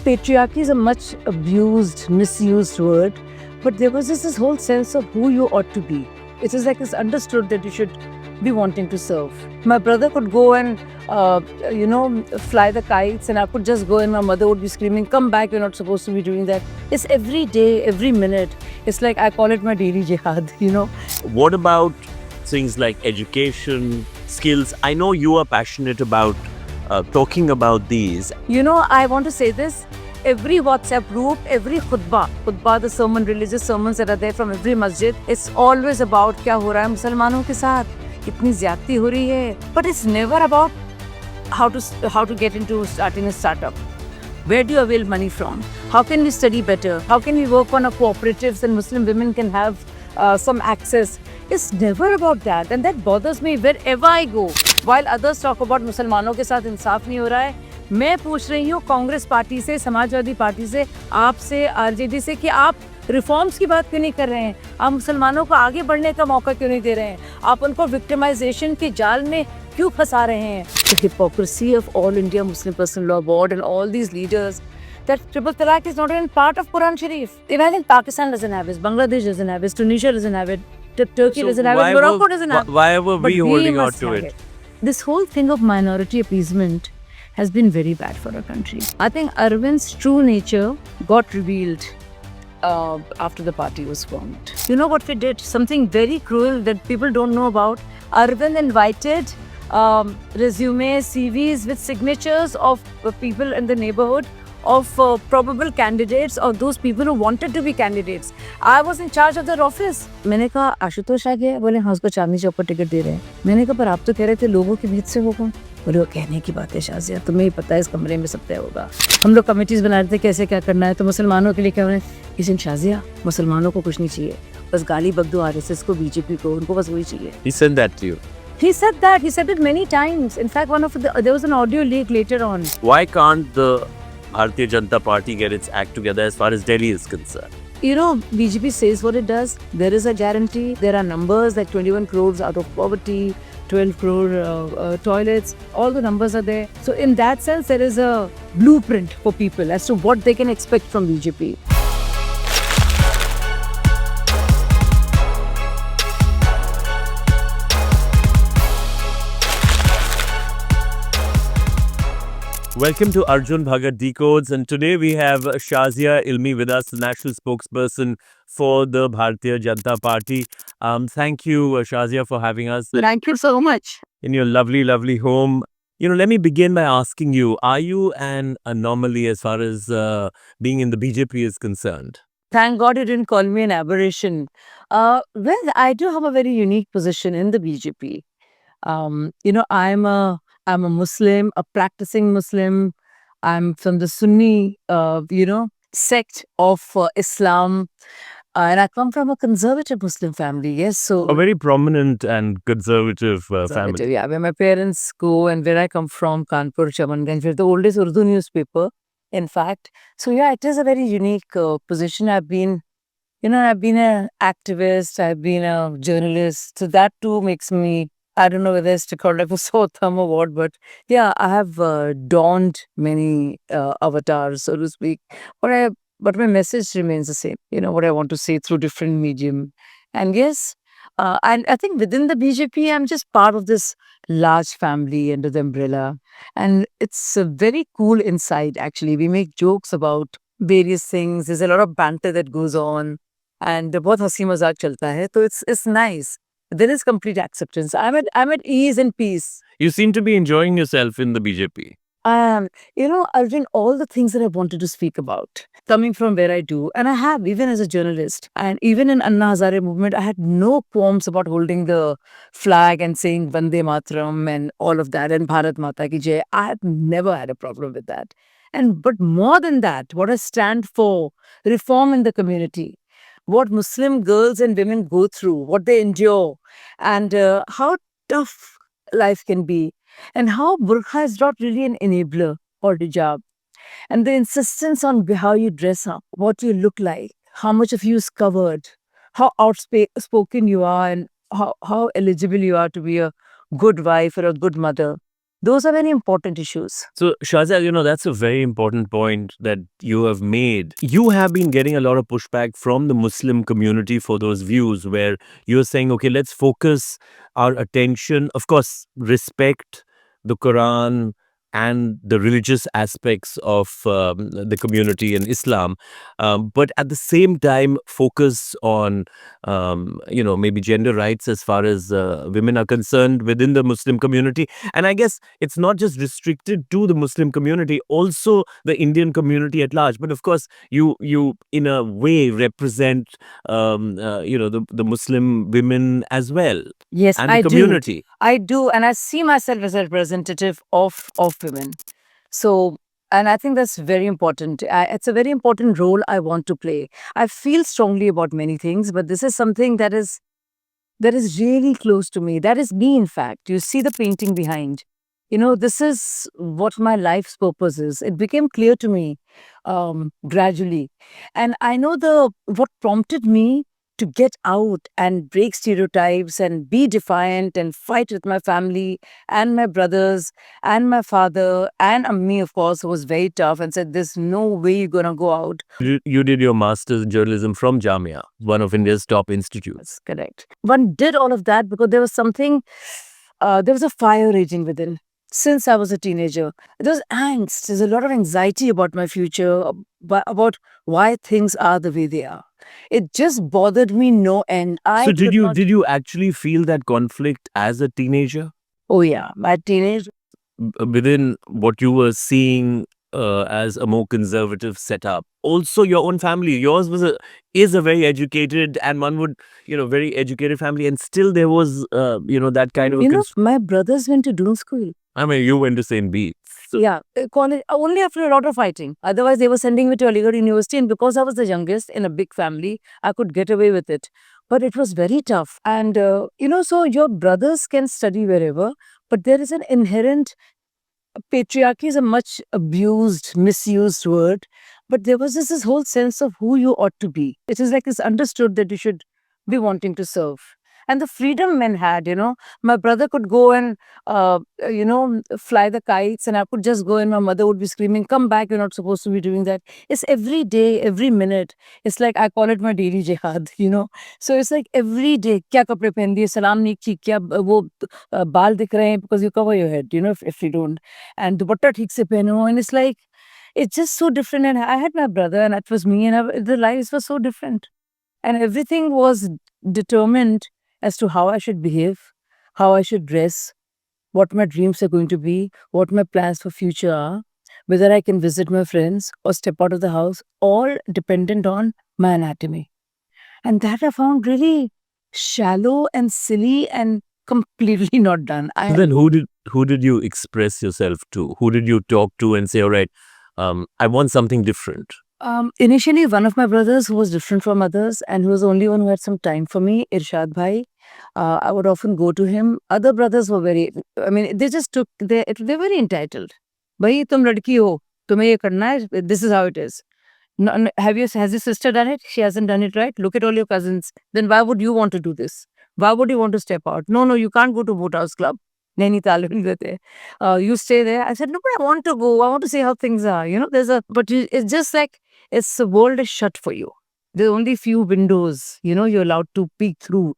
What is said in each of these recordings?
patriarchy is a much abused, misused word, but there was this whole sense of who you ought to be. It is like it's understood that you should be wanting to serve. My brother could go and, fly the kites, and I could just go and my mother would be screaming, "Come back, you're not supposed to be doing that." It's every day, every minute. It's like I call it my daily jihad, What about things like education, skills? I know you are passionate about talking about these. I want to say this. Every WhatsApp group, every khutbah, the sermon, religious sermons that are there from every masjid, it's always about क्या हो रहा है मुसलमानों के साथ, कितनी ज़्यादती हो रही है. But it's never about how to get into starting a startup. Where do you avail money from? How can we study better? How can we work on our cooperatives and Muslim women can have some access? It's never about that, and that bothers me wherever I go. While others talk about मुसलमानों के साथ इंसाफ नहीं हो रहा है, मैं पूछ रही हूँ कांग्रेस पार्टी से, समाजवादी पार्टी से, आपसे, आरजेडी से कि आप रिफॉर्म्स की बात क्यों नहीं कर रहे हैं? आप मुसलमानों को आगे बढ़ने का मौका क्यों नहीं दे रहे हैं? आप उनको विक्टिमाइजेशन के जाल में क्यों फंसा रहे हैं? The hypocrisy of All India Muslim Personal Law Board and all these leaders, that triple talaq is not even part of Quran Sharif. Imagine Pakistan doesn't have it, Bangladesh doesn't have it, Tunisia doesn't have it, Turkey doesn't have it, Morocco doesn't have it. Why were we holding on to it? This whole thing of minority appeasement has been very bad for our country. I think Arvind's true nature got revealed after the party was formed. You know what we did? Something very cruel that people don't know about. Arvind invited resumes, CVs with signatures of people in the neighborhood of probable candidates or those people who wanted to be candidates. I was in charge of their office. मैंने कहा आशुतोष आ गया, बोले हाँ उसको चांदनी चौक पर ticket दे रहे हैं. मैंने कहा पर आप तो कह रहे थे लोगों के बीच से होगा. बोले वो कहने की बात है शाजिया, तुम्हें ही पता है इस कमरे में सब तय होगा. हम लोग कमेटीज बना रहे थे कैसे क्या करना है, तो मुसलमानों के लिए क्या होना है. इस शाजिया मुसलमानों को कुछ नहीं चाहिए, बस गाली बकदो RSS को, बीजेपी को, उनको बस वही चाहिए. He said that to you. He said that. He said it many times. In fact, there was an audio leak later on. Why can't the Bharatiya Janata Party get its act together as far as Delhi is concerned? BJP says what it does. There is a guarantee. There are numbers like 21 crores out of poverty, 12 crore toilets. All the numbers are there. So in that sense, there is a blueprint for people as to what they can expect from BJP. Welcome to Arjun Bhagat Decodes, and today we have Shazia Ilmi with us, the national spokesperson for the Bharatiya Janata Party. Thank you, Shazia, for having us Thank you so much. in your lovely, lovely home. Let me begin by asking you, are you an anomaly as far as being in the BJP is concerned? Thank God you didn't call me an aberration. Well, I do have a very unique position in the BJP. I'm a Muslim, a practicing Muslim. I'm from the Sunni, sect of Islam. And I come from a conservative Muslim family, yes. So A very prominent and conservative family. yeah, where my parents go and where I come from, Kanpur, Chamanganj, we're the oldest Urdu newspaper, in fact. So yeah, it is a very unique position. I've been an activist, I've been a journalist. So that too makes me, I don't know whether it's to call like a sore thumb or what, but yeah, I have donned many avatars, so to speak. But my message remains the same. What I want to say through different medium. And yes, and I think within the BJP, I'm just part of this large family under the umbrella. And it's a very cool inside, actually. We make jokes about various things. There's a lot of banter that goes on. And बहुत हंसी मजाक चलता है. So it's nice. There is complete acceptance. I'm at ease and peace. You seem to be enjoying yourself in the BJP. Arjun, all the things that I wanted to speak about, coming from where I do, and I have, even as a journalist, and even in Anna Hazare movement, I had no qualms about holding the flag and saying Vande Mataram and all of that, and Bharat Mata Ki Jai. I have never had a problem with that. But more than that, what I stand for, reform in the community, what Muslim girls and women go through, what they endure, and how tough life can be, and how burqa is not really an enabler or hijab, and the insistence on how you dress up, what you look like, how much of you is covered, how outspoken you are, and how eligible you are to be a good wife or a good mother. Those are very important issues. So, Shazia, that's a very important point that you have made. You have been getting a lot of pushback from the Muslim community for those views where you're saying, okay, let's focus our attention, of course, respect the Quran and the religious aspects of the community in Islam, but at the same time, focus on, maybe gender rights as far as women are concerned within the Muslim community. And I guess it's not just restricted to the Muslim community, also the Indian community at large. But of course, you in a way represent the Muslim women as well Yes, and the I do. community. I do, and I see myself as a representative of women. So, and I think that's very important. It's a very important role I want to play. I feel strongly about many things, but this is something that is really close to me. That is me, in fact. You see the painting behind. This is what my life's purpose is. It became clear to me gradually, and I know what prompted me to get out and break stereotypes and be defiant and fight with my family and my brothers and my father and me, of course, who was very tough and said, "There's no way you're gonna go out." You did your master's in journalism from Jamia, one of India's top institutes. That's correct. One did all of that because there was something, there was a fire raging within. Since I was a teenager, there was angst. There's a lot of anxiety about my future, about why things are the way they are. It just bothered me no end. So did could you not- did you actually feel that conflict as a teenager Oh yeah, my teenage. within what you were seeing as a more conservative setup? Also, your own family, yours is a very educated, and one would very educated family, and still there was that kind of My brothers went to Doon school. I mean, you went to St. Bede's. So, Yeah, college only after a lot of fighting. Otherwise, they were sending me to Aligarh University, and because I was the youngest in a big family, I could get away with it. But it was very tough, and so your brothers can study wherever, but there is an inherent patriarchy is a much abused, misused word. But there was this whole sense of who you ought to be. It is like it's understood that you should be wanting to serve. And the freedom men had, my brother could go and, fly the kites, and I could just go, and my mother would be screaming, "Come back, you're not supposed to be doing that." It's every day, every minute. It's like, I call it my daily jihad, So it's like every day, kya kapde pehen diye, salam nahi ki, kya wo baal dikh rahe hain, because you cover your head, if you don't. And dupatta theek se pehno, and it's like, it's just so different. And I had my brother, and that was me, and the lives were so different. And everything was determined as to how I should behave, how I should dress, what my dreams are going to be, what my plans for future are, whether I can visit my friends or step out of the house, all dependent on my anatomy. And that I found really shallow and silly and completely not done. then who did you express yourself to? Who did you talk to and say, all right, I want something different? Initially, one of my brothers who was different from others and who was the only one who had some time for me, Irshad Bhai. I would often go to him. Other brothers were they just took, they're very entitled. Bhai, tum ladki ho, tumhe ye karna hai, this is how it is. Has your sister done it? She hasn't done it, right? Look at all your cousins. Then why would you want to do this? Why would you want to step out? No, you can't go to Boat House Club. You stay there. I said, no, but I want to go. I want to see how things are. But it's just like, the world is shut for you. There are only few windows, you're allowed to peek through,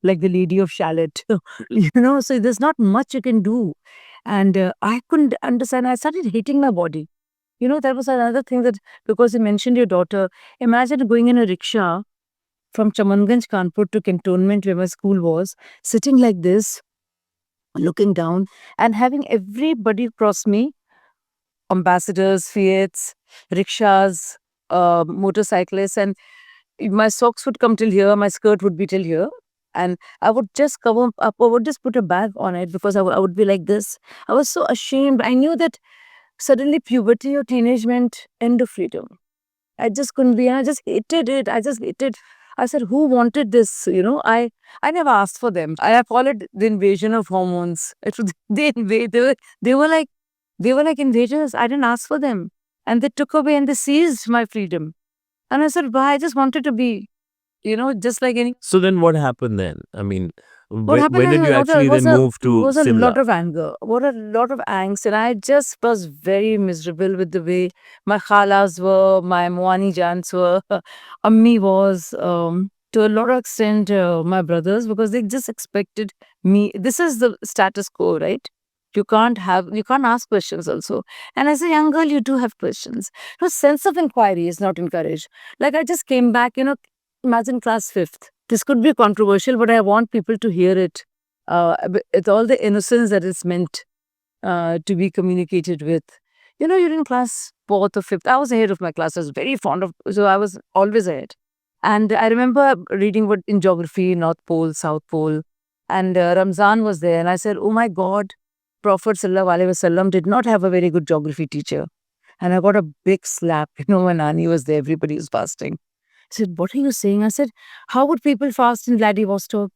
like the Lady of Shalott, so there's not much you can do. And I couldn't understand. I started hating my body. That was another thing, that because you mentioned your daughter, imagine going in a rickshaw from Chamanganj, Kanpur to Cantonment, where my school was, sitting like this, looking down, and having everybody cross me, ambassadors, Fiats, rickshaws, motorcyclists, and my socks would come till here, my skirt would be till here, and I would just cover up, I would just put a bag on it because I would be like this. I was so ashamed. I knew that suddenly puberty or teenage meant end of freedom. I just couldn't be, I just hated it. I said, who wanted this? I never asked for them. I call it the invasion of hormones. It was, they were like invaders. I didn't ask for them. And they took away and they seized my freedom. And I said, why? I just wanted to be, just like any. So then what happened then? I mean, What happened When is did you actually then move to was a Simla? lot of anger, what a lot of angst, and I just was very miserable with the way my khalas were, my Moani Jans were, Ammi was, to a lot of extent, my brothers, because they just expected me. This is the status quo, right? You can't ask questions also. And as a young girl, you do have questions. No sense of inquiry is not encouraged. Like I just came back, imagine class fifth. This could be controversial, but I want people to hear it with all the innocence that is meant to be communicated with. You're in class fourth or fifth. I was ahead of my class. I was very fond of, so I was always ahead. And I remember reading what in geography, North Pole, South Pole, and Ramzan was there. And I said, oh my God, Prophet Sallallahu Alaihi Wasallam did not have a very good geography teacher. And I got a big slap. My Nani was there, everybody was fasting. I said, what are you saying? I said, how would people fast in Vladivostok?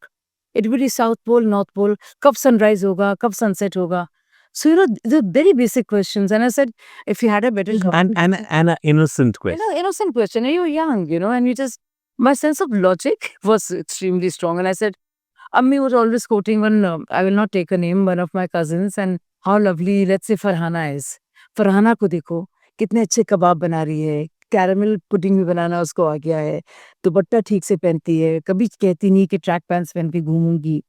It would be South Pole, North Pole. Kab sunrise hoga, kab sunset hoga. So, the very basic questions. And I said, if you had a better job. And an innocent question. Innocent question. You're young, and my sense of logic was extremely strong. And I said, Ammi was always quoting one, I will not take a name, one of my cousins, and how lovely, let's say, Farhana is. Farhana ko dekho, कितने अच्छे कबाब बना रही है, caramel pudding भी बनाना उसको आ गया है, दुपट्टा ठीक से पहनती है, कभी कहती नहीं कि ट्रैक पैंट्स पहन के घूमूंगी,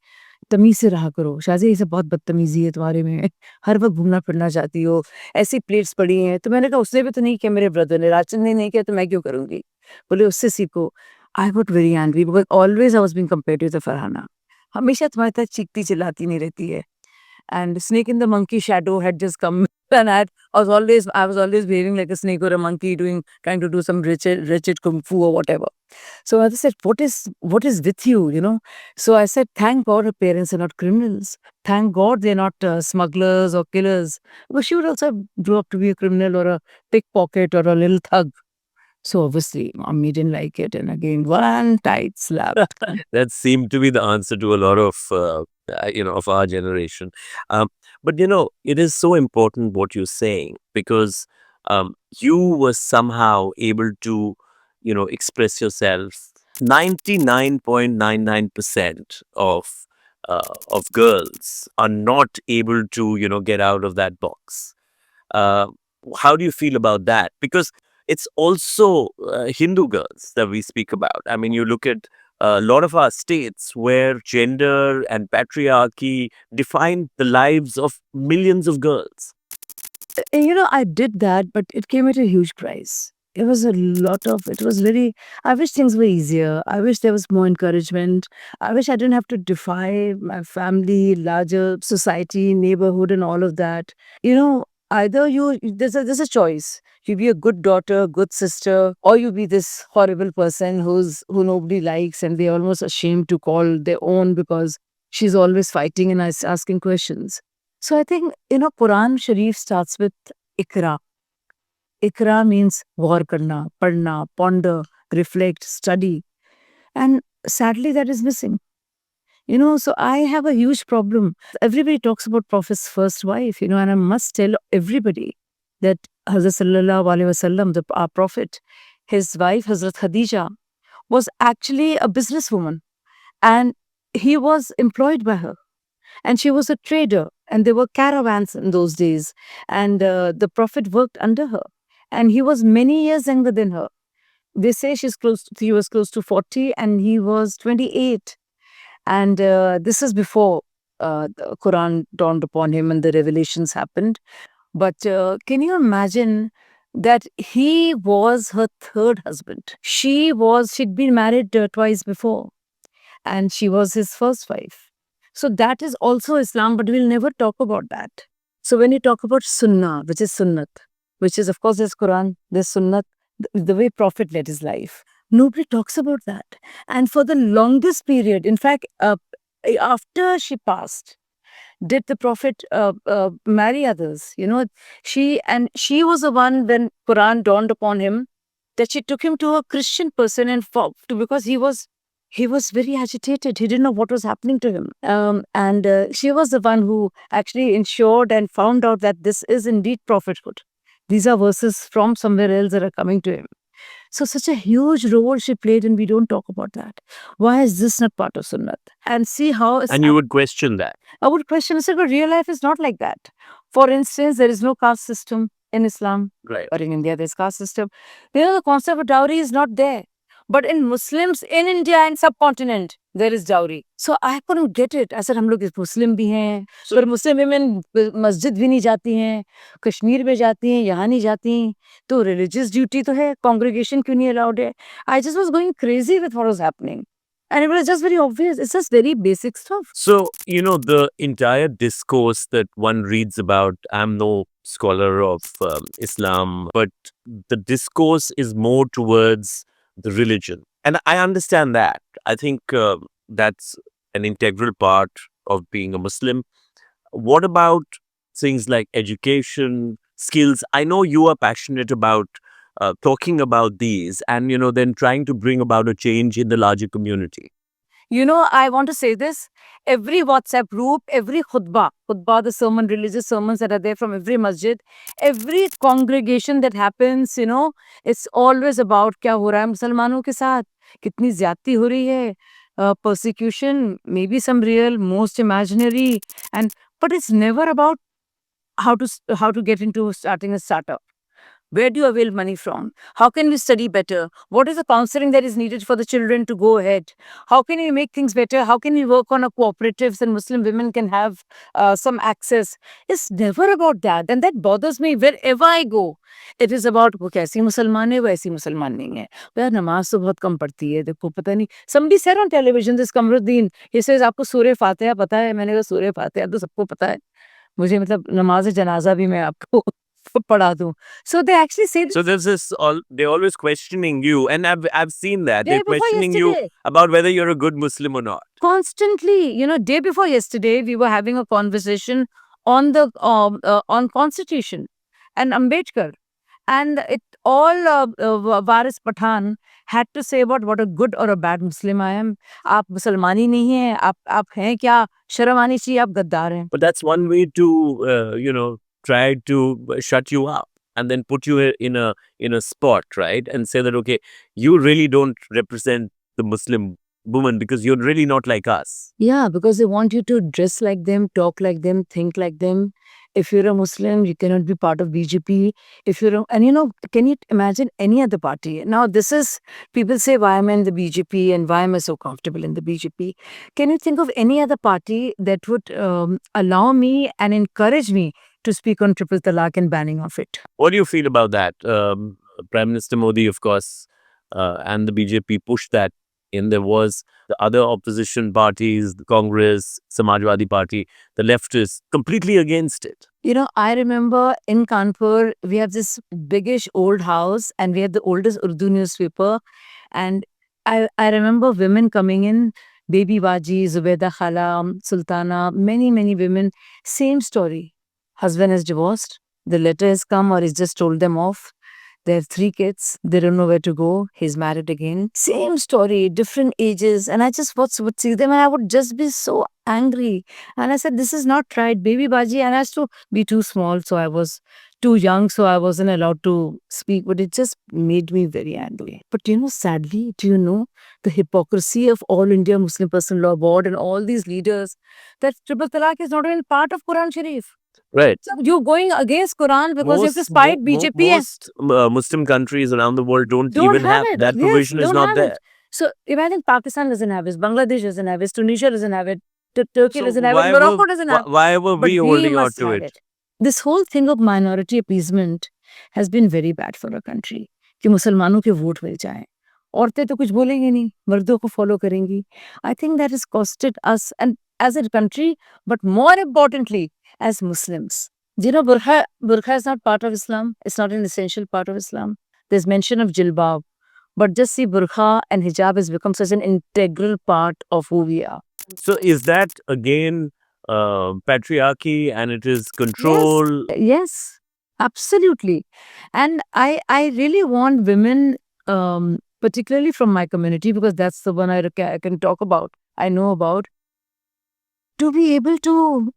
तमीज से रहा करो। शाज़िया ये सब बहुत बदतमीजी है तुम्हारे में, हर वक्त घूमना फिरना चाहती हो, ऐसी प्लेट्स पड़ी हैं। तो मैंने कहा उसने भी तो नहीं किया, मेरे ब्रदर ने, राजचंद ने नहीं किया, तो मैं क्यों करूंगी? बोले उससे सीखो। I got very angry because always I was being compared to the Farhana. हमेशा तुम्हारे साथ चीखती चिल्लाती नहीं रहती है। And Snake in the Monkey shadow had just come, and I was always behaving like a snake or a monkey, trying to do some wretched kung fu or whatever. So I said, what is with you, So I said, thank God her parents are not criminals. Thank God they're not smugglers or killers. But she would also grow up to be a criminal or a pickpocket or a little thug. So obviously, mommy didn't like it, and again, one tight slap. That seemed to be the answer to a lot of of our generation. But it is so important what you're saying, because you were somehow able to express yourself. 99.99% of girls are not able to get out of that box. uh, how do you feel about that? Because it's also Hindu girls that we speak about. I mean, you look at a lot of our states where gender and patriarchy define the lives of millions of girls. I did that, but it came at a huge price. It was I wish things were easier. I wish there was more encouragement. I wish I didn't have to defy my family, larger society, neighborhood, and all of that. Either there's a choice. You be a good daughter, good sister, or you be this horrible person who nobody likes and they're almost ashamed to call their own because she's always fighting and asking questions. So I think, Quran Sharif starts with Ikra. Ikra means war karna, padna, ponder, reflect, study. And sadly, that is missing. So I have a huge problem. Everybody talks about Prophet's first wife, and I must tell everybody that Hazrat Sallallahu Alaihi Wasallam, our Prophet, his wife, Hazrat Khadija, was actually a businesswoman. And he was employed by her. And she was a trader. And there were caravans in those days. And the Prophet worked under her. And he was many years younger than her. They say he was close to 40 and he was 28. And this is before the Quran dawned upon him and the revelations happened. But can you imagine that he was her third husband? She'd been married twice before, and she was his first wife. So that is also Islam, but we'll never talk about that. So when you talk about Sunnah, which is Sunnat, which is, of course, there's Quran, there's Sunnat, the way Prophet led his life. Nobody talks about that. And for the longest period, in fact, after she passed, did the Prophet marry others? She was the one when Quran dawned upon him that she took him to a Christian person and because he was very agitated. He didn't know what was happening to him. And she was the one who actually ensured and found out that this is indeed prophethood. These are verses from somewhere else that are coming to him. So such a huge role she played, and we don't talk about that. Why is this not part of Sunnat? And see how And you would question that. I would question, I said, but real life is not like that. For instance, there is no caste system in Islam, Right. or in India, there's caste system. The concept of dowry is not there. But in Muslims in India and subcontinent, there is dowry. So I couldn't get it. I said, हम लोग Muslim भी हैं, पर Muslim women मस्जिद भी नहीं जाती हैं, कश्मीर में जाती हैं, यहाँ नहीं जाती, तो religious duty तो है, congregation क्यों नहीं allowed है? I just was going crazy with what was happening. And it was just very obvious. It's just very basic stuff. So, the entire discourse that one reads about, I'm no scholar of Islam, but the discourse is more towards the religion. And I understand that. I think that's an integral part of being a Muslim. What about things like education, skills? I know you are passionate about talking about these and, then trying to bring about a change in the larger community. I want to say this. Every WhatsApp group, every khutbah, the sermon, religious sermons that are there from every masjid, every congregation that happens, it's always about क्या हो रहा है मुसलमानों के साथ, कितनी ज़्यादती हो रही है, persecution, maybe some real, most imaginary, but it's never about how to get into starting a startup. Where do you avail money from? How can we study better? What is the counseling that is needed for the children to go ahead? How can we make things better? How can we work on a cooperatives and Muslim women can have some access? It's never about that. And that bothers me wherever I go. It is about वो कैसी मुसलमान है वो ऐसी मुसलमान नहीं है यार नमाज तो बहुत कम पढ़ती है देखो पता नहीं somebody said on television this Kamruddin he says आपको सूर्य फातिहा पता है मैंने कहा सूर्य फातिहा तो सबको पता है मुझे मतलब नमाज जनाजा भी मैं आपको पढ़ा दूं. So they actually say So there's this they're always questioning you, and I've seen that. Day They're before questioning you yesterday. about whether you're a good Muslim or not. Constantly, day before yesterday, we were having a conversation on the on Constitution and Ambedkar, and it all Varis Pathan had to say about what a good or a bad Muslim I am. आप मुसलमानी नहीं हैं, आप हैं क्या? शर्म आनी चाहिए, आप गद्दार हैं. But that's one way to try to shut you up and then put you in a spot, right? And say that okay, you really don't represent the Muslim woman because you're really not like us. Yeah, because they want you to dress like them, talk like them, think like them. If you're a Muslim, you cannot be part of BJP. Can you imagine any other party? Now, this is, people say, why am I in the BJP and why am I so comfortable in the BJP? Can you think of any other party that would allow me and encourage me to speak on triple talaq and banning of it? What do you feel about that? Prime Minister Modi, of course, and the BJP pushed that in. There was the other opposition parties, the Congress, Samajwadi Party, the leftists, completely against it. I remember in Kanpur, we have this biggish old house and we have the oldest Urdu newspaper. And I remember women coming in, Baby Baji, Zubeda Khala, Sultana, many, many women, same story. Husband is divorced, the letter has come or he's just told them off. They have 3 kids. They don't know where to go. He's married again. Same story, different ages. And I just would see them and I would just be so angry. And I said, this is not right. Baby Baji, and I used to be too small. So I was too young. So I wasn't allowed to speak. But it just made me very angry. But sadly, do you know the hypocrisy of All India Muslim Personal Law Board and all these leaders that triple talaq is not even part of Quran Sharif. Right. So you're going against Quran because you have to spite BJP. Most Muslim countries around the world don't even have it. that Yes, provision is don't not have there. it. So imagine Pakistan doesn't have it, Bangladesh doesn't have it, Tunisia doesn't have it, Turkey So doesn't have why it, were- Morocco doesn't have it. Why were But we holding on must to have it? This whole thing of minority appeasement has been very bad for our country. कि मुसलमानों के vote मिल जाएं. औरतें तो कुछ बोलेंगी नहीं, मर्दों को फॉलो करेंगी. I think that has costed us and as a country, but more importantly, as Muslims. Burqa is not part of Islam. It's not an essential part of Islam. There's mention of jilbab. But just see, burqa and hijab has become such an integral part of who we are. So is that again patriarchy and it is control? Yes, absolutely. And I really want women, particularly from my community, because that's the one I can talk about, I know about, to be able to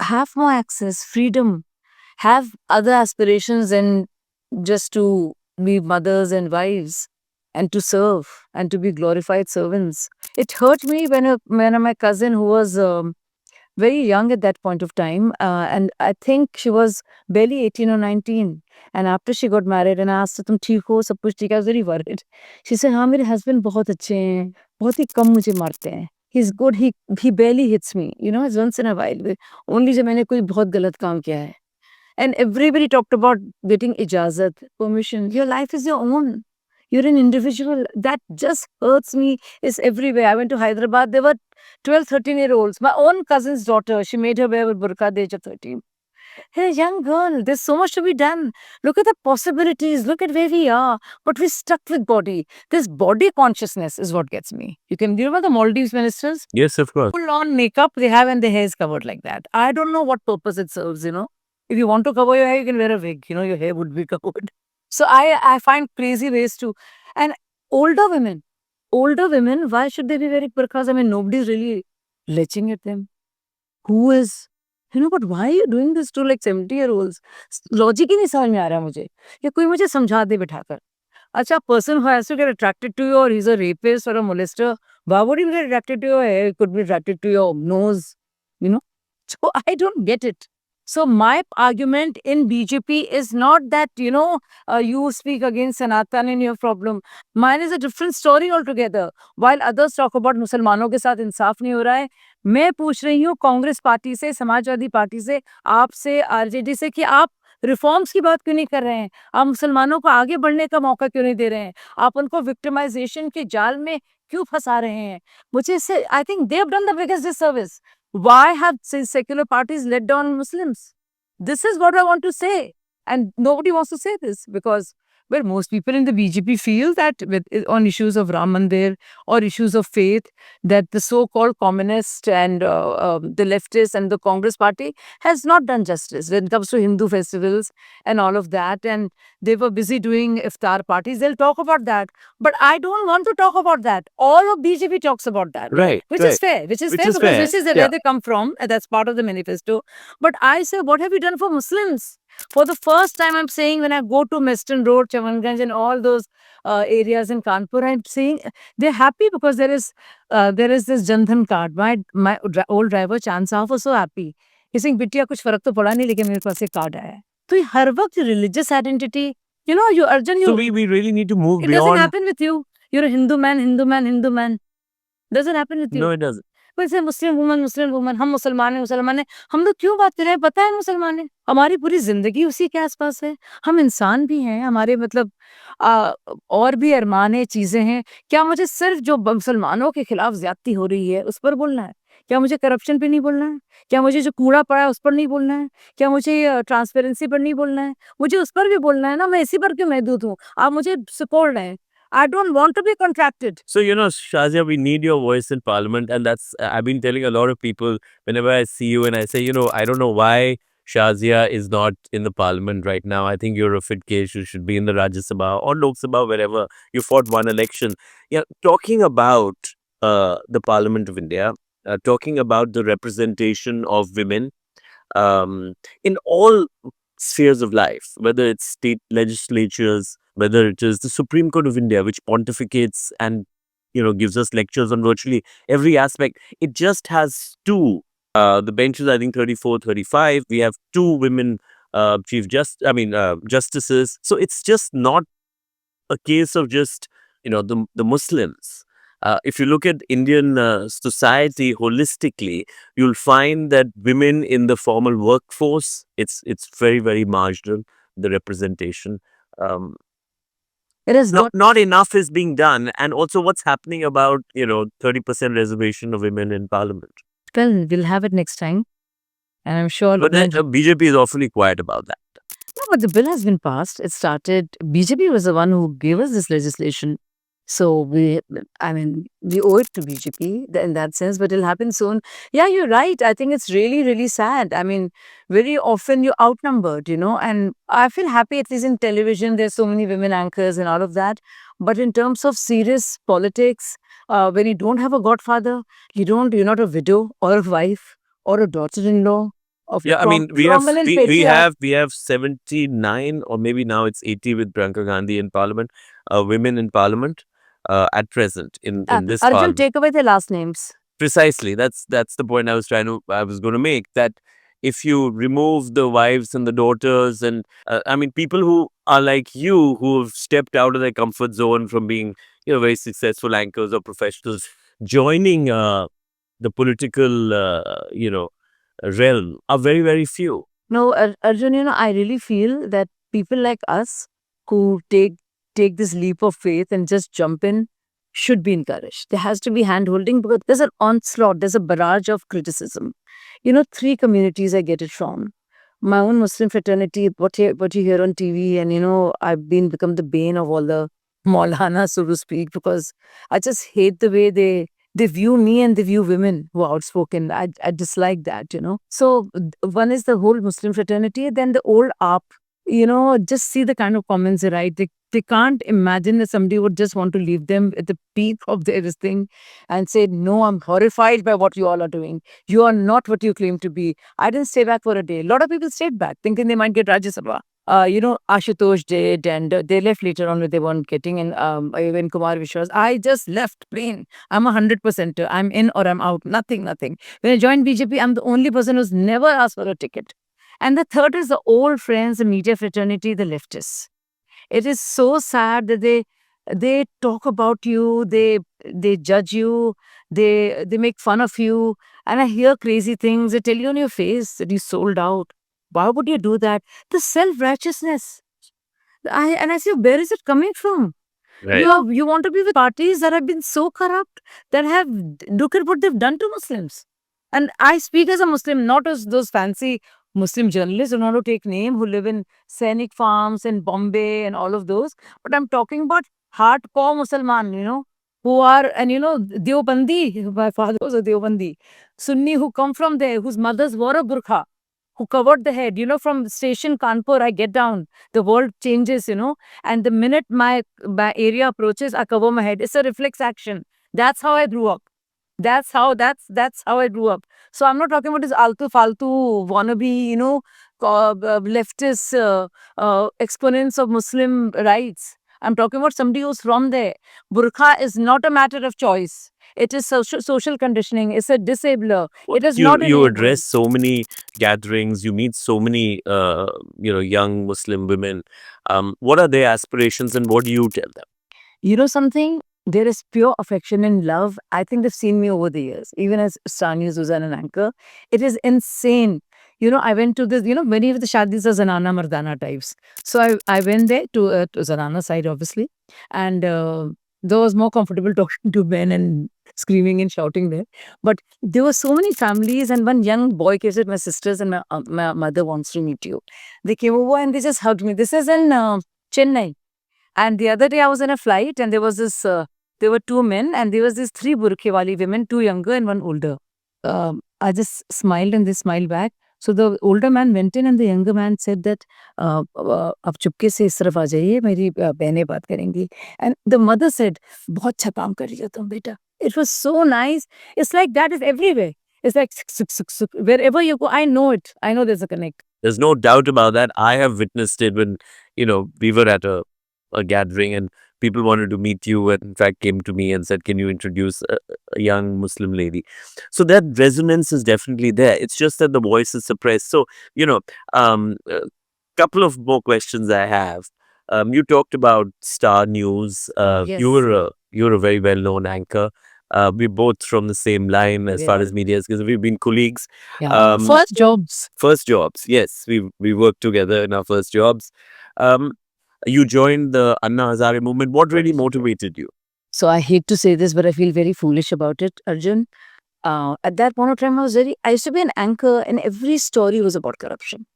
have more access, freedom, have other aspirations than just to be mothers and wives. and to serve and to be glorified servants. It hurt me when my cousin, who was very young at that point of time, and I think she was barely 18 or 19. And after she got married, and I asked her, "तुम ठीक हो? सब कुछ ठीक है?" I was very worried. She said, "हाँ, मेरे husband बहुत अच्छे हैं, बहुत ही कम मुझे मारते हैं. He's good. He barely hits me. You know, it's once in a while. Only जब मैंने कोई बहुत गलत काम किया है." And everybody talked about getting ijazat, permission. Your life is your own. You're an individual. That just hurts me. It's everywhere. I went to Hyderabad. There were 12, 13-year-olds. My own cousin's daughter, she made her wear a burqa at the age of 13. Hey, young girl, there's so much to be done. Look at the possibilities. Look at where we are. But we're stuck with body. This body consciousness is what gets me. You remember the Maldives ministers? Yes, of course. Full on makeup they have and their hair is covered like that. I don't know what purpose it serves, you know. If you want to cover your hair, you can wear a wig. You know, your hair would be covered. So I find crazy ways to. And older women, why should they be wearing burqas? I mean, nobody's really leching at them. Who is? You know, but why are you doing this to like 70-year-olds? Logic ही नहीं समझ में आ रहा है मुझे. या कोई मुझे समझा दे बिठाकर. अच्छा, person who has to get attracted to you, or he's a rapist or a molester, why would he get attracted to your hair? He could be attracted to your nose, you know. So I don't get it. So my argument in BJP is not that, you know, you speak against Sanatan and your problem. Mine is a different story altogether. While others talk about मुसलमानों के साथ इंसाफ नहीं हो रहा है, मैं पूछ रही हूँ कांग्रेस पार्टी से, समाजवादी पार्टी से, आपसे, आरजेडी से कि आप रिफॉर्म्स की बात क्यों नहीं कर रहे हैं? आप मुसलमानों को आगे बढ़ने का मौका क्यों नहीं दे रहे हैं? आप उनको विक्टिमाइजेशन के जाल में क्यों फंसा रहे हैं? मुझे इससे I think they have done the biggest disservice. Why have secular parties let down Muslims? This is what I want to say. And nobody wants to say this because, well, most people in the BJP feel that on issues of Ram Mandir or issues of faith, that the so-called communist and the leftists and the Congress party has not done justice when it comes to Hindu festivals and all of that. And they were busy doing iftar parties. They'll talk about that. But I don't want to talk about that. All of BJP talks about that. Right. Which right. is fair. Which is Which fair is because fair. this is where Yeah. they come from. And that's part of the manifesto. But I say, what have you done for Muslims? For the first time, I'm saying when I go to Western Road, Chavanganj, and all those areas in Kanpur, I'm saying they're happy because there is this Jandhan card. My old driver Chand Saaf was so happy. He's saying, "बिटिया कुछ फर्क तो पड़ा नहीं, लेकिन मेरे पास एक card आया है." तो ये हर वक्त religious identity, you know, you Arjun, So we really need to move it doesn't beyond. happen with you. You're a Hindu man, Hindu man, Hindu man. Doesn't happen with you. No, it doesn't. वैसे मुस्लिम woman, हम मुसलमान हैं, हम लोग क्यों बात कर रहे हैं? पता है मुसलमान है, हमारी पूरी जिंदगी उसी के आसपास है. हम इंसान भी हैं, हमारे मतलब और भी अरमान है, चीजें हैं. क्या मुझे सिर्फ जो मुसलमानों के खिलाफ ज्यादती हो रही है उस पर बोलना है? क्या मुझे करप्शन पे नहीं बोलना है? क्या मुझे जो कूड़ा पड़ा है उस पर नहीं बोलना है? क्या मुझे ट्रांसपेरेंसी पर नहीं बोलना है? मुझे उस पर भी बोलना है ना. मैं इसी पर क्यों महदूद हूँ? आप मुझे सपोर्ट रहे हैं. I don't want to be contracted. So, you know, Shazia, we need your voice in parliament. And that's, I've been telling a lot of people whenever I see you and I say, you know, I don't know why Shazia is not in the parliament right now. I think you're a fit case. You should be in the Rajya Sabha or Lok Sabha, wherever you fought one election. Yeah, talking about the Parliament of India, talking about the representation of women in all spheres of life, whether it's state legislatures, whether it is the Supreme Court of India, which pontificates and, you know, gives us lectures on virtually every aspect. It just has two. The benches, I think 34, 35. We have two women justices. So it's just not a case of just, you know, the Muslims. If you look at Indian society holistically, you'll find that women in the formal workforce, it's very, very marginal, the representation. It is Not enough is being done. And also what's happening about, you know, 30% reservation of women in parliament. Well, we'll have it next time. And I'm sure. But then BJP is awfully quiet about that. No, but the bill has been passed. It started. BJP was the one who gave us this legislation. So we owe it to BJP in that sense, but it'll happen soon. Yeah, you're right. I think it's really, really sad. I mean, very often you're outnumbered, you know, and I feel happy at least in television, there's so many women anchors and all of that. But in terms of serious politics, when you don't have a godfather, you're not a widow or a wife or a daughter-in-law of Yeah, I mean, prominent patriarch. we have 79, or maybe now it's 80 with Priyanka Gandhi in Parliament, women in Parliament at present in this Arjun, Parliament. take away their last names. Precisely, that's the point I was going to make, that if you remove the wives and the daughters, and I mean, people who are like you, who have stepped out of their comfort zone from being, very successful anchors or professionals, joining the political realm, are very, very few. No, Arjun, I really feel that people like us who take this leap of faith and just jump in should be encouraged. There has to be hand holding because there's an onslaught, there's a barrage of criticism. Three communities I get it from. My own Muslim fraternity, what you hear on TV, and I've become the bane of all the Maulana, so to speak, because I just hate the way they view me and they view women who are outspoken. I dislike that. So one is the whole Muslim fraternity, then the old AAP. Just see the kind of comments they write. They can't imagine that somebody would just want to leave them at the peak of their this thing and say, no, I'm horrified by what you all are doing. You are not what you claim to be. I didn't stay back for a day. A lot of people stayed back thinking they might get Rajya Sabha. Ashutosh did, and they left later on when they weren't getting, and even Kumar Vishwas. I just left plain. I'm 100%. I'm in or I'm out. Nothing, nothing. When I joined BJP, I'm the only person who's never asked for a ticket. And the third is the old friends, the media fraternity, the leftists. It is so sad that they talk about you, they judge you, they make fun of you, and I hear crazy things. They tell you on your face that you sold out. Why would you do that? The self-righteousness. I say, where is it coming from? Right. You want to be with parties that have been so corrupt, that have look at what they've done to Muslims. And I speak as a Muslim, not as those fancy Muslim journalists who want to take name, who live in Sainik farms in Bombay and all of those. But I'm talking about hardcore Musliman, who are, and Deobandi, my father was a Deobandi, Sunni who come from there, whose mothers wore a burqa, who covered the head. From station Kanpur, I get down, the world changes. And the minute my area approaches, I cover my head. It's a reflex action. That's how I grew up. That's how I grew up. So I'm not talking about this altu faltu wannabe, leftist exponents of Muslim rights. I'm talking about somebody who's from there. Burqa is not a matter of choice. It is social conditioning. It's a disabler. It is not You an address so many gatherings, you meet so many young Muslim women. What are their aspirations, and what do you tell them? You know something? There is pure affection and love. I think they've seen me over the years, even as Star News was an anchor. It is insane. I went to this, many of the shadis are Zanana Mardana types. So I went there to Zanana side, obviously. And there was more comfortable talking to men and screaming and shouting there. But there were so many families, and one young boy came said, my sisters and my mother wants to meet you. They came over and they just hugged me. This is in Chennai. And the other day I was in a flight, and there was there were two men, and there was these three burkhe women, two younger and one older. I just smiled and they smiled back. So the older man went in and the younger man said that, "Ab chupke se is taraf aa jaiye, meri behnein baat karengi." And the mother said, "बहुत अच्छा काम कर रही हो तुम बेटा." It was so nice. It's like that is everywhere. It's like wherever you go, I know it. I know there's a connect. There's no doubt about that. I have witnessed it when, we were at a gathering, and people wanted to meet you, and in fact came to me and said, can you introduce a young Muslim lady? So that resonance is definitely there. It's just that the voice is suppressed. So, a couple of more questions I have. You talked about Star News. Yes. You're a very well-known anchor. We're both from the same line as far Yeah. as media is concerned. We've been colleagues. Yeah. First jobs. First jobs, yes. We worked together in our first jobs. You joined the Anna Hazare movement. What really motivated you? So I hate to say this, but I feel very foolish about it, Arjun. At that point of time, I used to be an anchor, and every story was about corruption.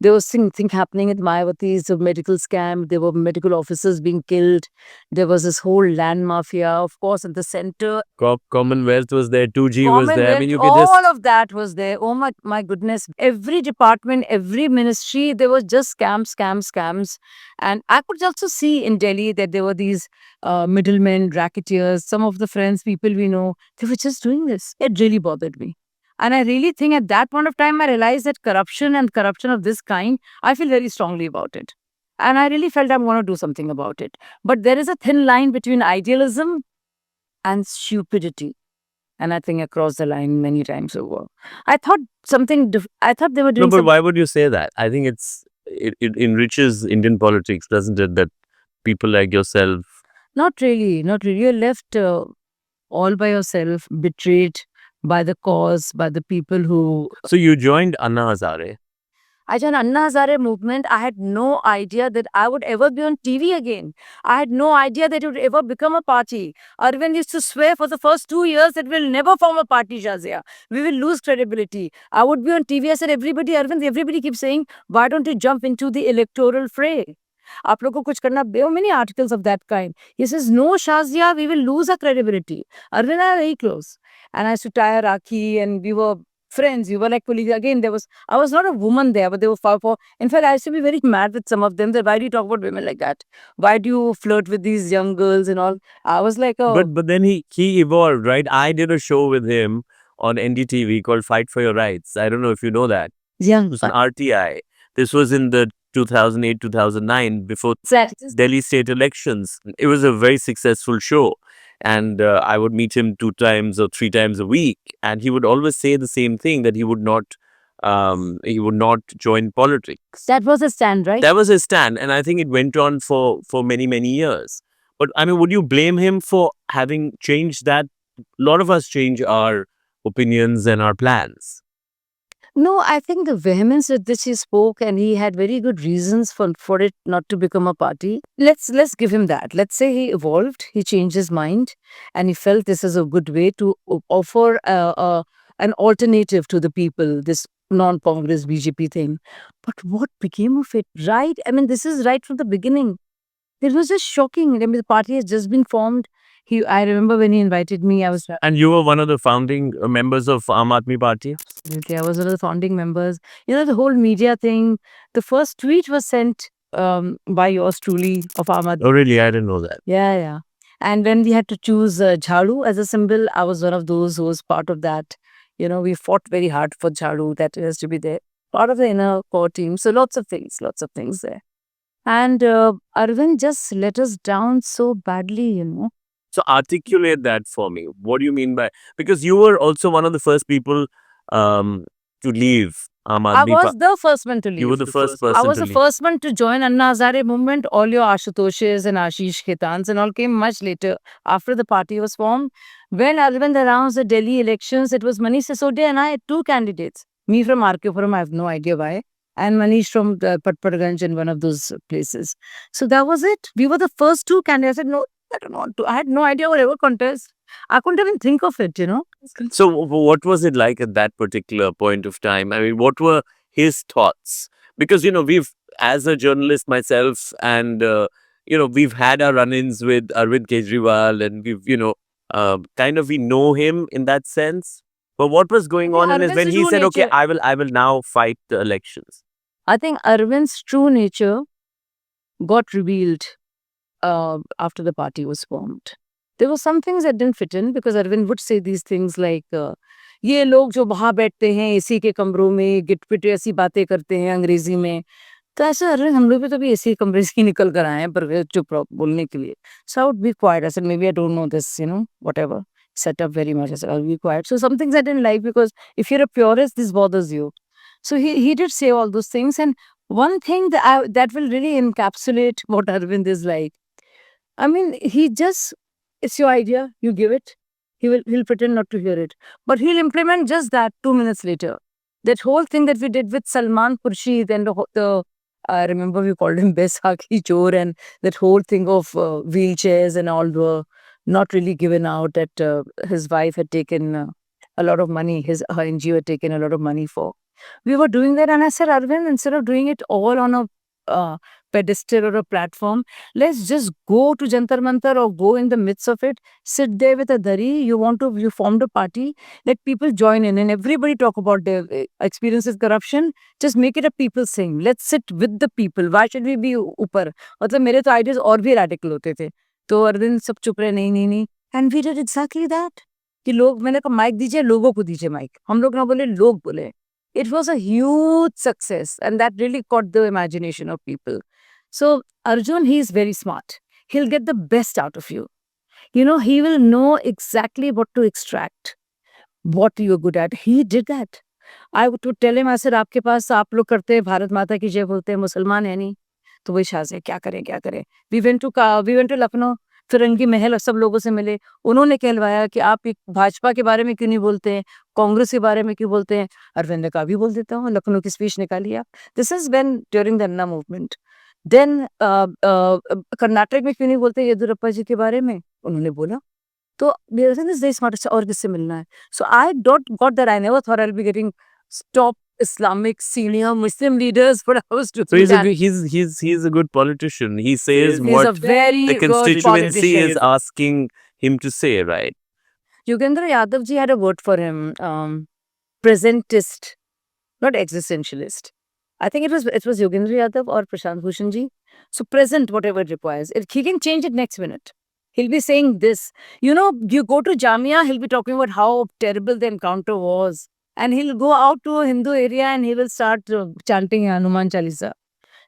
There was thing happening at Mayawati, a medical scam. There were medical officers being killed. There was this whole land mafia, of course, at the center. Commonwealth was there, 2G was there. I mean, you could just... All of that was there. Oh my goodness. Every department, every ministry, there was just scams. And I could also see in Delhi that there were these middlemen, racketeers, some of the friends, people we know, they were just doing this. It really bothered me. And I really think at that point of time, I realized that corruption and corruption of this kind, I feel very strongly about it. And I really felt I want to do something about it. But there is a thin line between idealism and stupidity. And I think I crossed the line many times over. I thought I thought they were No, doing but something. why would you say that? I think it enriches Indian politics, doesn't it? That people like yourself. Not really, not really. You're left all by yourself, betrayed by the cause, by the people who. So you joined Anna Hazare. I joined Anna Hazare movement. I had no idea that I would ever be on TV again. I had no idea that it would ever become a party. Arvind used to swear for the first 2 years that we'll never form a party, Shazia. We will lose credibility. I would be on TV. I said, everybody, Arvind, everybody keeps saying, why don't you jump into the electoral fray? आप लोग को कुछ करना, there were many articles of that kind. He says, no, Shazia, we will lose our credibility. Arvind and I are very close. And I used to tie a Rakhi and we were friends. We were like colleagues. Again, I was not a woman there, but they were far for. In fact, I used to be very mad with some of them that why do you talk about women like that? Why do you flirt with these young girls and all? I was like, oh, But then he evolved, right? I did a show with him on NDTV called Fight for Your Rights. I don't know if you know that. young. It was an RTI. This was in the 2008 2009 before Delhi state elections. It was a very successful show. And I would meet him 2 times or 3 times a week. And he would always say the same thing, that he would not join politics. That was a stand, right? That was his stand. And I think it went on for many, many years. But I mean, would you blame him for having changed that? A lot of us change our opinions and our plans. No, I think the vehemence with which he spoke, and he had very good reasons for it not to become a party. Let's give him that. Let's say he evolved, he changed his mind, and he felt this is a good way to offer an alternative to the people. This non-Congress BJP thing. But what became of it? Right? I mean, this is right from the beginning. It was just shocking. I mean, the party has just been formed. I remember when he invited me, I was And you were one of the founding members of Aam Aadmi Party. absolutely. I was one of the founding members. You know, the whole media thing. The first tweet was sent by yours truly of Ahmad. Oh, really? I didn't know that. Yeah, yeah. And when we had to choose Jharu as a symbol, I was one of those who was part of that. You know, we fought very hard for Jharu, that has to be there. Part of the inner core team. So lots of things there. And Arvind just let us down so badly, you know. So articulate that for me. What do you mean by, because you were also one of the first people to leave Aam I Aadmi was Party. the first one to leave. You were the first person I was to the leave. first one to join Anna Hazare movement. All your Ashutoshes and Ashish Khetans and all came much later, after the party was formed. When Arvind announced the Delhi elections, it was Manish Sisodia and I had two candidates. Me from RK Forum, I have no idea why, and Manish from Patparganj in one of those places. So that was it. We were the first two candidates. I said, no, I don't want to. I had no idea whatever contest. I couldn't even think of it, you know. So what was it like at that particular point of time? I mean, what were his thoughts? Because, you know, we've, as a journalist myself, and, you know, we've had our run-ins with Arvind Kejriwal, and we've, you know, we know him in that sense. But what was going on in his, Arvind's when he true said, okay, nature. I will now fight the elections? I think Arvind's true nature got revealed after the party was formed. There were some things that didn't fit in because Arvind would say these things like, ये लोग जो वहाँ बैठते हैं AC के कमरों में गिटपिट ऐसी बातें करते हैं अंग्रेजी में, तो ऐसे अरविंद हम लोग भी तो अभी एसी कमरे से ही निकल कर आए हैं पर चुप रहो बोलने के लिए. So I would be quiet. I said, maybe I don't know this, you know, whatever. Set up very much. I said, I'll be quiet. So some things I didn't like because if you're a purist, this bothers you. So he did say all those things. And one thing that will really encapsulate what Arvind is like. I mean, it's your idea, you give it. He'll pretend not to hear it. But he'll implement just that 2 minutes later. That whole thing that we did with Salman Khurshid and I remember we called him Baisakhi Chor, and that whole thing of wheelchairs and all were not really given out, that his wife had taken a lot of money, her NGO had taken a lot of money for. We were doing that and I said, Arvind, instead of doing it all on a pedestal or a platform, let's just go to Jantar Mantar or go in the midst of it, sit there with a dhari, you formed a party, let people join in and everybody talk about their experience with corruption, just make it a people thing. Let's sit with the people. Why should we be upar? मतलब मेरे तो ideas और भी radical होते थे. तो Arvind सब चुप रहे, नहीं. And we did exactly that. कि लोग, मैंने कहा माइक दीजिए, लोगों को दीजिए माइक, हम लोग ना बोले, लोग बोले. It was a huge success, and that really caught the imagination of people. So Arjun, he is very smart. He'll get the best out of you. You know, he will know exactly what to extract, what you're good at. He did that. I would tell him, I said, आपके पास आप लोग करते हैं भारत माता की जय बोलते हैं, मुसलमान है नहीं, तो वही शाज़ है, क्या करें क्या करें. We went to लखनऊ, फिरंगी महल, सब लोगों से मिले. उन्होंने कहलवाया कि आप एक भाजपा के बारे में क्यों नहीं बोलते हैं, कांग्रेस के बारे में क्यों बोलते हैं. अरविंद ने कहा भी बोल देता हूँ, लखनऊ की स्पीच निकाली आप. This is when during the Anna movement. Then Karnataka में क्यों नहीं बोलते येदुरप्पा जी के बारे में, उन्होंने बोला. तो मेरे से दिस स्मार्ट, अच्छा और किससे मिलना है. So I don't got that, I never thought I will be getting top Islamic senior Muslim leaders, but I was doing So that. he's a good politician. He says He's a what very the good constituency politician. is asking him to say, right? Yogendra Yadav ji had a word for him, presentist, not existentialist. I think it was Yogendra Yadav or Prashant Bhushan ji. So present, whatever it requires. He can change it next minute. He'll be saying this. You know, you go to Jamia, he'll be talking about how terrible the encounter was. And he'll go out to a Hindu area and he will start chanting Hanuman Chalisa.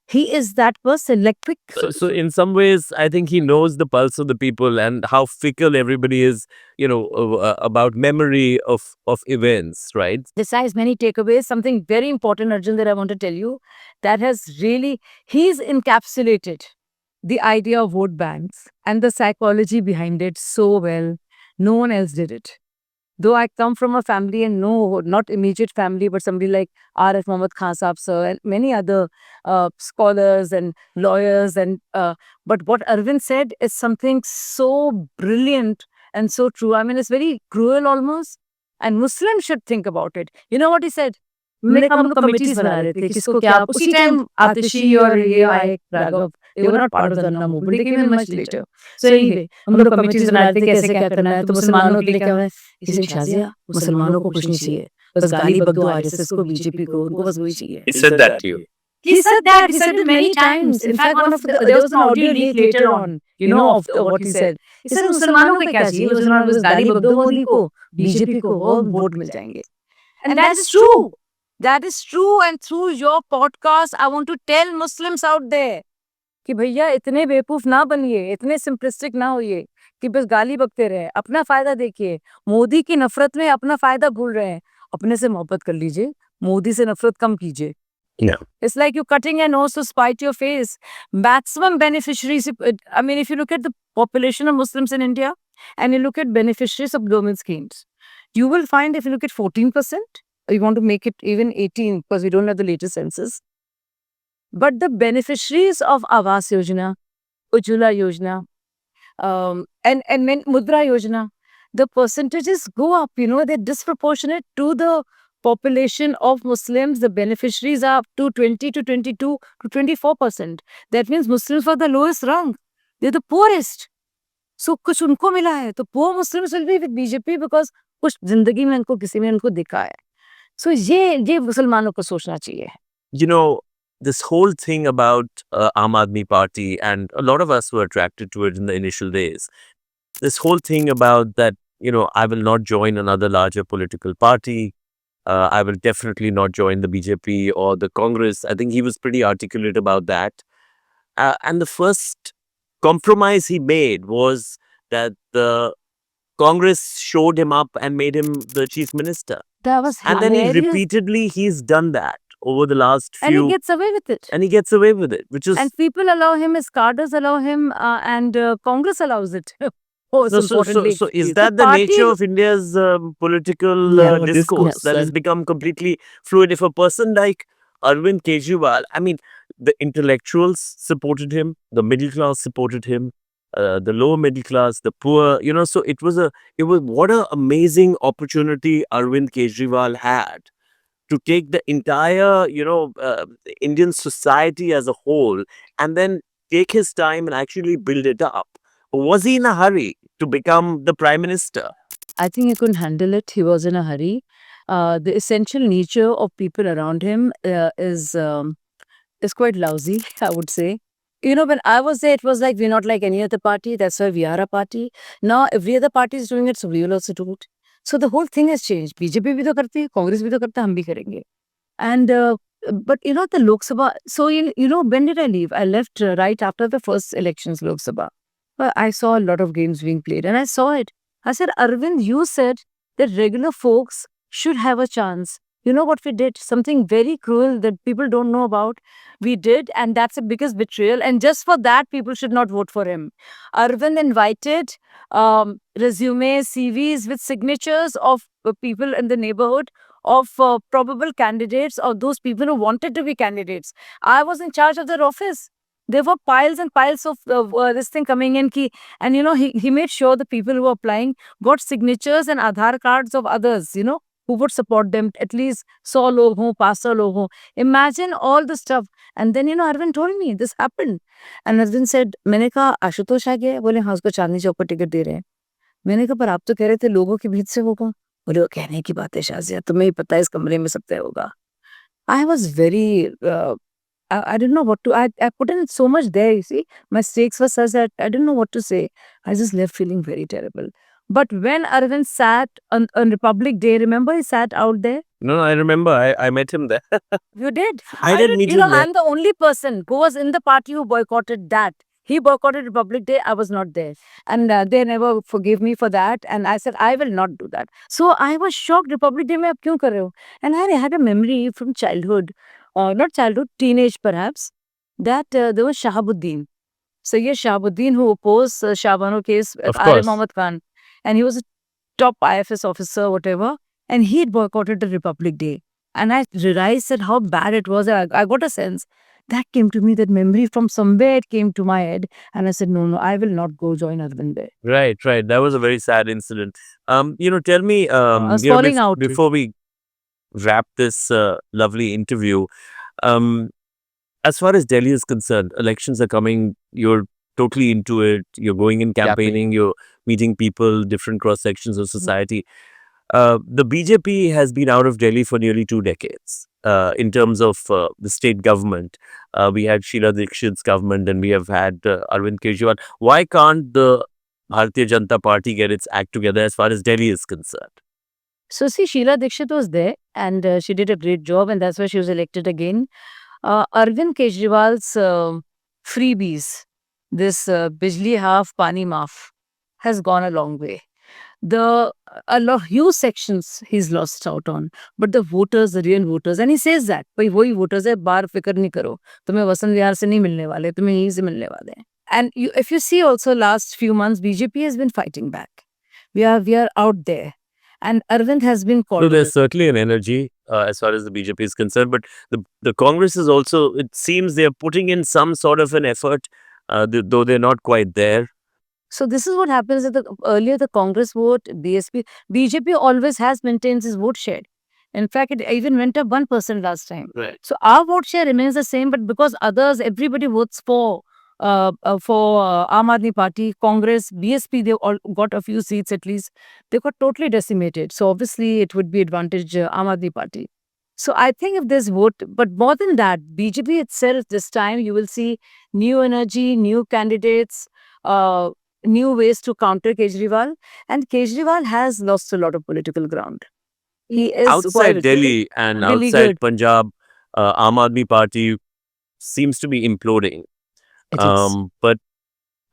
He is that person, like quick. So in some ways, I think he knows the pulse of the people and how fickle everybody is, about memory of events, right? Besides many takeaways, something very important, Arjun, that I want to tell you, that has really, he's encapsulated the idea of vote banks and the psychology behind it so well. No one else did it. Though I come from a family, and no, not immediate family, but somebody like R.F. Mohammad Khan Saab sir and many other scholars and lawyers. But what Arvind said is something so brilliant and so true. I mean, it's very cruel almost. And Muslims should think about it. You know what he said? हमने हम लोग committees बना रहे थे, किसको क्या. उसी time आतिशी और ये आए Raghav, they were not part of the Anna movement. They came in much later. So anyway, हम लोग कमिटीज बना रहे थे कैसे क्या करना है. तो मुसलमानों के लिए क्या है, इसे शाजिया, मुसलमानों को कुछ नहीं चाहिए, बस गाली बकदो आरएसएस को, बीजेपी को, उनको बस वही चाहिए. He said that to you. He said that. He said it many times. In fact, there was an audio leak later on, of what he said. He said, मुसलमानों को क्या चाहिए, मुसलमानों को बस गाली बकदो मोदी को, बीजेपी को, और वोट मिल जाएंगे. And that is true. That is true. And through your podcast, I want to tell Muslims out there कि भैया इतने बेवकूफ ना बनिए, इतने सिंपलिस्टिक ना होइए कि बस गाली बकते रहे. अपना फायदा देखिए. मोदी की नफरत में अपना फायदा भूल रहे हैं. अपने से मोहब्बत कर लीजिए, मोदी से नफरत कम कीजिए. Yeah. It's like you cutting your nose to spite your face. Maximum beneficiaries, I mean, if you look at the population of Muslims in India and you look at beneficiaries of government schemes, you will find, if you look at 14%, or you want to make it even 18 because we don't have the latest census, but the beneficiaries of Awas Yojana, Ujjwala Yojana, and Mudra Yojana, the percentages go up, they're disproportionate to the population of Muslims. The beneficiaries are up to 20 to 22 to 24%. That means Muslims were the lowest rung. They're the poorest. So कुछ उनको मिला है, तो poor Muslims will be with BJP because कुछ जिंदगी में उनको किसी में उनको दिखा है. So ये मुसलमानों को सोचना चाहिए. This whole thing about Aam Aadmi Party, and a lot of us were attracted to it in the initial days. This whole thing about that, I will not join another larger political party. I will definitely not join the BJP or the Congress. I think he was pretty articulate about that. And the first compromise he made was that the Congress showed him up and made him the chief minister. That was And then he's done that over the last few. And he gets away with it. And he gets away with it, which is. And people allow him, his cadres allow him, and Congress allows it. So is that the nature of India's political discourse that has become completely fluid? If a person like Arvind Kejriwal, I mean, the intellectuals supported him, the middle class supported him, the lower middle class, the poor, so it was what an amazing opportunity Arvind Kejriwal had to take the entire, Indian society as a whole and then take his time and actually build it up. Was he in a hurry to become the prime minister? I think he couldn't handle it. He was in a hurry. The essential nature of people around him is quite lousy, I would say. When I was there, it was like, we're not like any other party. That's why we are a party. Now, every other party is doing it, so we will also do it. So the whole thing has changed. BJP भी तो करती है, कांग्रेस भी तो करता है, हम भी करेंगे. And but you know the Lok Sabha. So you know when did I leave? I left right after the first elections, Lok Sabha. But I saw a lot of games being played, and I saw it. I said, Arvind, you said that regular folks should have a chance. You know what we did? Something very cruel that people don't know about. We did, and that's the biggest betrayal. And just for that, people should not vote for him. Arvind invited resumes, CVs with signatures of people in the neighborhood of probable candidates or those people who wanted to be candidates. I was in charge of their office. There were piles and piles of this thing coming in. And you know, he made sure the people who were applying got signatures and Aadhaar cards of others, you know, who would support them. At least 100 log ho, 500 log ho. Imagine all the stuff. And then, you know, Arvind told me this happened. And Arvind said, मैंने कहा आशुतोष आ गया. बोले हाँ, उसको चांदनी चौक पर ticket दे रहे हैं. मैंने कहा पर आप तो कह रहे थे लोगों के बीच से होगा. बोले वो कहने की बात है शाजिया, तुम्हें ही पता है इस कमरे में सब तय होगा. I was very, I didn't know what to, I put in so much there, you see. My stakes were such that I didn't know what to say. I just left feeling very terrible. But when Arvind sat on Republic Day, remember he sat out there? No, I remember. I met him there. You did? I did meet You know, him there. I'm the only person who was in the party who boycotted that. He boycotted Republic Day. I was not there. And they never forgave me for that. And I said, I will not do that. So I was shocked. Republic Day, mein aap kyun kar rahe ho? And I had a memory from childhood, not childhood, teenage perhaps, that there was Shahabuddin. Sayyid Shahabuddin, who opposed Shah Bano case, Of Arya course. Muhammad Khan. And he was a top IFS officer, whatever. And he had boycotted the Republic Day. And I realized that how bad it was. I got a sense. That came to me, that memory from somewhere it came to my head. And I said, no, I will not go join Arvind there. Right. That was a very sad incident. You know, tell me, was falling out. before we wrap this lovely interview, as far as Delhi is concerned, elections are coming. You're totally into it. You're going in campaigning. You're meeting people, different cross sections of society. The BJP has been out of Delhi for nearly 2 decades. In terms of the state government, we had Sheila Dikshit's government, and we have had Arvind Kejriwal. Why can't the Bharatiya Janata Party get its act together as far as Delhi is concerned? So see, Sheila Dikshit was there and she did a great job, and that's why she was elected again. Arvind Kejriwal's freebies, this Bijli Half, Pani Maaf, has gone a long way. Huge sections he's lost out on, but the voters, the real voters, and he says that, भाई वही voters है, बाहर फिक्र नहीं करो, तुम्हें वसंत विहार से नहीं मिलने वाले, तुम्हें यहीं से मिलने वाले हैं. And if you see also last few months, BJP has been fighting back. We are out there. And Arvind has been called. So there's certainly an energy as far as the BJP is concerned, but the Congress is also, it seems they're putting in some sort of an effort, though they're not quite there. So this is what happens that earlier the Congress vote, BJP always has maintained its vote share. In fact, it even went up 1% last time. Right. So our vote share remains the same, but because everybody votes for Aam Aadmi Party, Congress, BSP, they all got a few seats at least. They got totally decimated. So obviously it would be advantage Aam Aadmi Party. So I think if there's vote, but more than that, BJP itself this time you will see new energy, new candidates, new ways to counter Kejriwal. And Kejriwal has lost a lot of political ground. He is Outside Delhi and Delhi outside good. Punjab, Aam Aadmi Party seems to be imploding. It is. But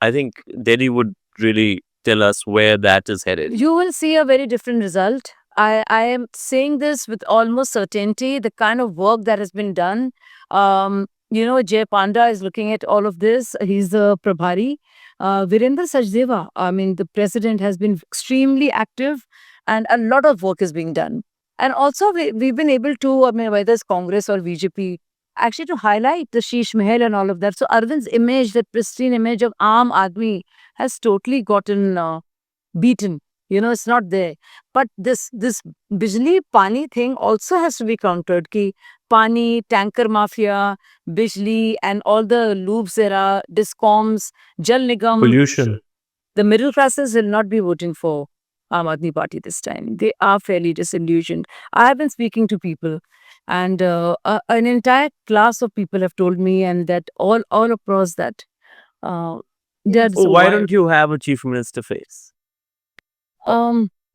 I think Delhi would really tell us where that is headed. You will see a very different result. I am saying this with almost certainty. The kind of work that has been done. You know, Jay Panda is looking at all of this. He's the Prabhari. Virendra Sachdeva, I mean, the president has been extremely active and a lot of work is being done. And also, we've been able to, I mean, whether it's Congress or BJP, actually to highlight the Sheesh Mahal and all of that. So Arvind's image, that pristine image of Aam Aadmi, has totally gotten beaten. You know, it's not there. But this Bijli Pani thing also has to be countered. Ki Pani, tanker mafia, Bijli, and all the loops there are, Discoms, Jal Nigam. Pollution. The middle classes will not be voting for Aam Aadmi Party this time. They are fairly disillusioned. I have been speaking to people, and an entire class of people have told me, and that all across that. Why don't you have a chief minister face?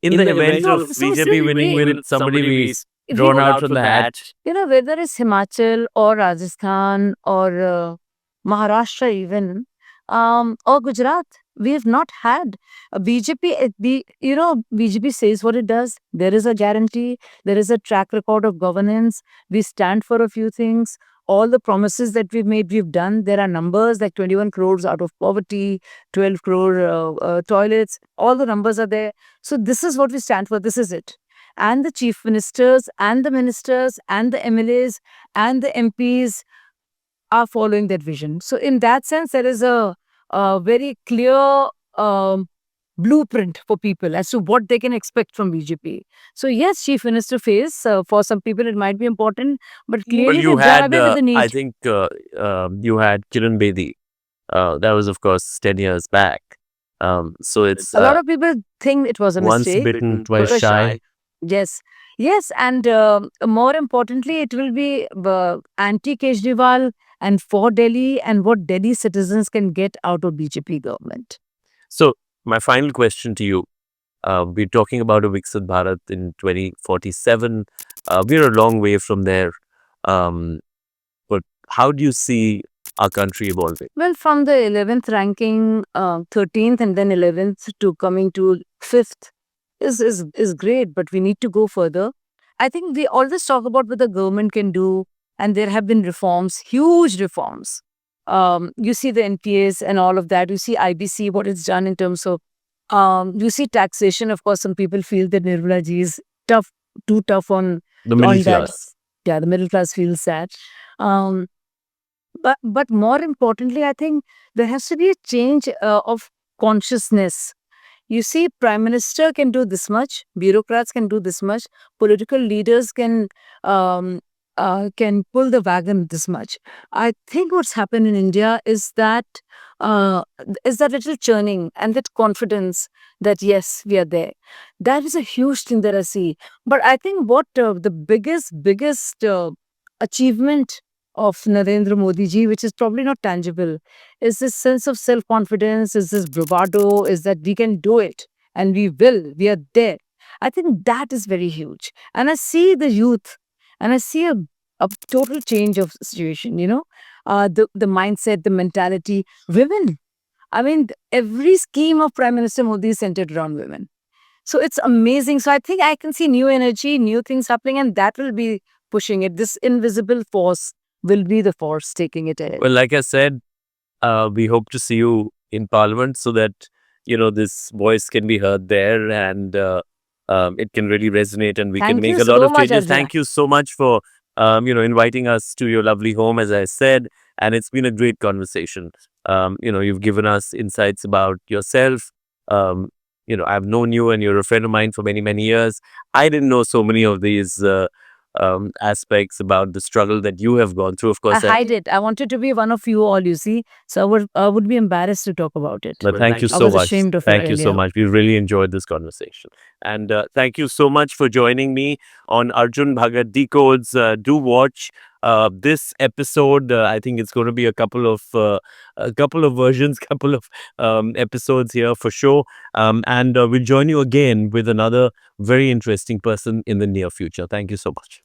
in the event No, of so BJP still winning, we- will somebody be we- drawn out from the hat? you know, whether it's Himachal or Rajasthan or Maharashtra even, or Gujarat, we have not had a BJP. You know, BJP says what it does. There is a guarantee. There is a track record of governance. We stand for a few things. All the promises that we've made, we've done. There are numbers like 21 crores out of poverty, 12 crore toilets. All the numbers are there. So this is what we stand for. This is it. And the chief ministers and the ministers and the MLAs and the MPs are following that vision. So in that sense, there is a very clear blueprint for people as to what they can expect from BJP. So yes, chief minister phase for some people it might be important, but Well, clearly you they've done had, away with the need. I think, you had Kiran Bedi. That was, of course, 10 years back. So it's A lot of people think it was a once mistake. bitten, twice Twice shy. Yes, yes, and more importantly, it will be anti-Kejriwal and for Delhi and what Delhi citizens can get out of BJP government. So my final question to you. We're talking about a Viksit Bharat in 2047. We're a long way from there. But how do you see our country evolving? Well, from the 11th ranking, 13th and then 11th to coming to 5th is great, but we need to go further. I think we always talk about what the government can do, and there have been reforms, huge reforms. You see the NPAs and all of that. You see IBC, what it's done in terms of, you see taxation. Of course, some people feel that Nirmala ji is tough, too tough on The middle on that. class. Yeah, the middle class feels that. Um, but more importantly, I think there has to be a change of consciousness. You see, Prime Minister can do this much, bureaucrats can do this much, political leaders can pull the wagon this much. I think what's happened in India is that little churning and that confidence that yes, we are there. That is a huge thing that I see. But I think what the biggest achievement of Narendra Modi ji, which is probably not tangible, is this sense of self-confidence, is this bravado, is that we can do it and we will, we are there. I think that is very huge. And I see the youth and I see a total change of situation, you know, the mindset, the mentality, women. I mean, every scheme of Prime Minister Modi is centered around women. So it's amazing. So I think I can see new energy, new things happening, and that will be pushing it. This invisible force will be the force taking it ahead. Well, like I said, we hope to see you in Parliament so that, this voice can be heard there and it can really resonate and we can Thank make you a lot so of much, changes. Ajay. Thank you so much for, inviting us to your lovely home, as I said. And it's been a great conversation. You've given us insights about yourself. I've known you and you're a friend of mine for many, many years. I didn't know so many of these aspects about the struggle that you have gone through. Of I course, hide it. I wanted to be one of you all, you see. So I would be embarrassed to talk about it. but thank you I so was much. ashamed of it Thank you so earlier. much. We really enjoyed this conversation. And thank you so much for joining me on Arjun Bhagat Decodes. Do watch this episode. I think it's going to be a couple of versions, couple of episodes here for sure. And we'll join you again with another very interesting person in the near future. Thank you so much.